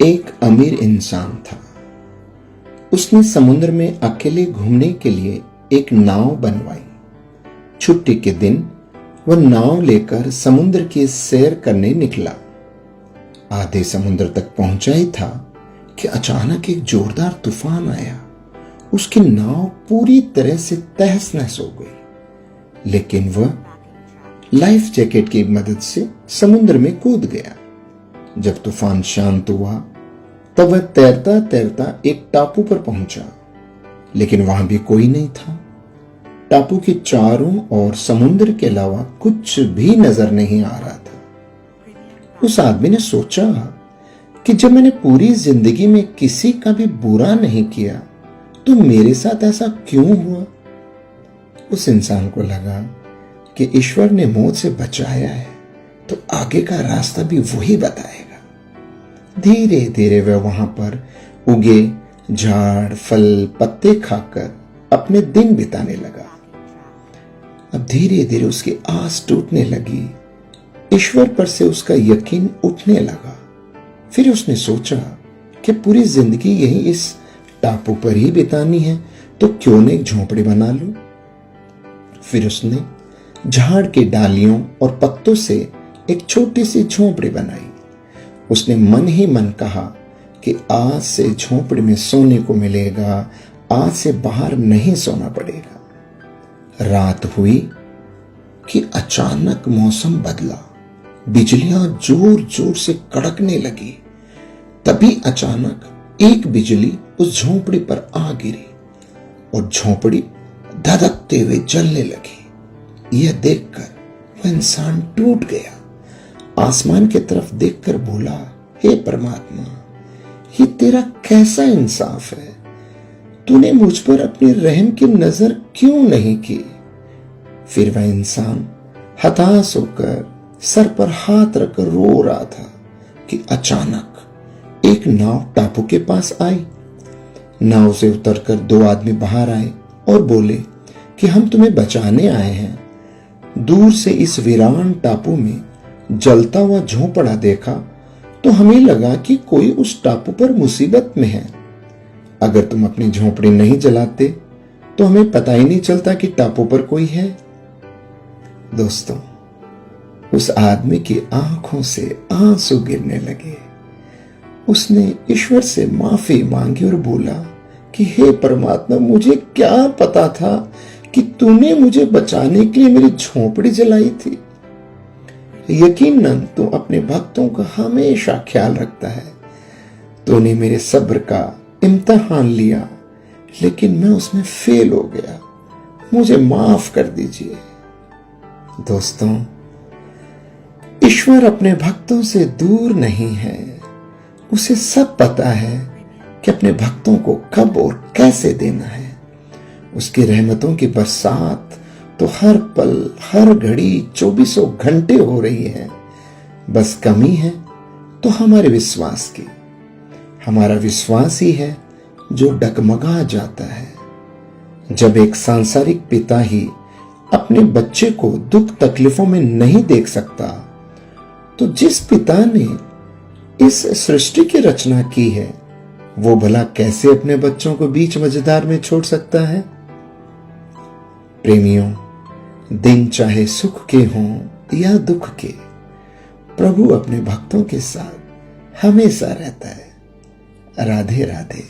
एक अमीर इंसान था। उसने समुद्र में अकेले घूमने के लिए एक नाव बनवाई। छुट्टी के दिन वह नाव लेकर समुद्र की सैर करने निकला। आधे समुद्र तक पहुंचा ही था कि अचानक एक जोरदार तूफान आया। उसकी नाव पूरी तरह से तहस नहस हो गई, लेकिन वह लाइफ जैकेट की मदद से समुद्र में कूद गया। जब तूफान शांत हुआ तब वह तैरता तैरता एक टापू पर पहुंचा, लेकिन वहां भी कोई नहीं था। टापू के चारों ओर समुद्र के अलावा कुछ भी नजर नहीं आ रहा था। उस आदमी ने सोचा कि जब मैंने पूरी जिंदगी में किसी का भी बुरा नहीं किया तो मेरे साथ ऐसा क्यों हुआ। उस इंसान को लगा कि ईश्वर ने मौत से बचाया है तो आगे का रास्ता भी वही बताएगा। धीरे धीरे वह वहां पर उगे झाड़ फल पत्ते खाकर अपने दिन बिताने लगा। अब धीरे धीरे उसकी आस टूटने लगी। ईश्वर पर से उसका यकीन उठने लगा। फिर उसने सोचा कि पूरी जिंदगी यही इस टापू पर ही बितानी है तो क्यों न एक झोंपड़ी बना लूं। फिर उसने झाड़ की डालियों और पत्तों से एक छोटी सी झोंपड़ी बनाई। उसने मन ही मन कहा कि आज से झोंपड़ी में सोने को मिलेगा, आज से बाहर नहीं सोना पड़ेगा। रात हुई कि अचानक मौसम बदला। बिजलियां जोर जोर से कड़कने लगी। तभी अचानक एक बिजली उस झोंपड़ी पर आ गिरी और झोंपड़ी धधकते हुए जलने लगी। यह देखकर वह इंसान टूट गया। आसमान की तरफ देखकर बोला, हे परमात्मा, ये तेरा कैसा इंसाफ है। तूने मुझ पर अपनी रहम की नजर क्यों नहीं की। फिर वह इंसान हताश होकर सर पर हाथ रखकर रो रहा था कि अचानक एक नाव टापू के पास आई। नाव से उतरकर दो आदमी बाहर आए और बोले कि हम तुम्हें बचाने आए हैं। दूर से इस वीरान टापू में जलता हुआ झोंपड़ा देखा तो हमें लगा कि कोई उस टापू पर मुसीबत में है। अगर तुम अपनी झोंपड़ी नहीं जलाते तो हमें पता ही नहीं चलता कि टापू पर कोई है। दोस्तों, उस आदमी की आंखों से आंसू गिरने लगे। उसने ईश्वर से माफी मांगी और बोला कि हे परमात्मा, मुझे क्या पता था कि तूने मुझे बचाने के लिए मेरी झोंपड़ी जलाई थी। यकीनन तू अपने भक्तों का हमेशा ख्याल रखता है। तूने मेरे सब्र का इम्तिहान लिया, लेकिन मैं उसमें फेल हो गया। मुझे माफ कर दीजिए। दोस्तों, ईश्वर अपने भक्तों से दूर नहीं है। उसे सब पता है कि अपने भक्तों को कब और कैसे देना है। उसकी रहमतों की बरसात तो हर पल हर घड़ी 24 घंटे हो रही है। बस कमी है तो हमारे विश्वास की। हमारा विश्वास ही है जो डगमगा जाता है। जब एक सांसारिक पिता ही अपने बच्चे को दुख तकलीफों में नहीं देख सकता तो जिस पिता ने इस सृष्टि की रचना की है वो भला कैसे अपने बच्चों को बीच मझधार में छोड़ सकता है। प्रेमियों, दिन चाहे सुख के हों या दुख के, प्रभु अपने भक्तों के साथ हमेशा रहता है। राधे राधे।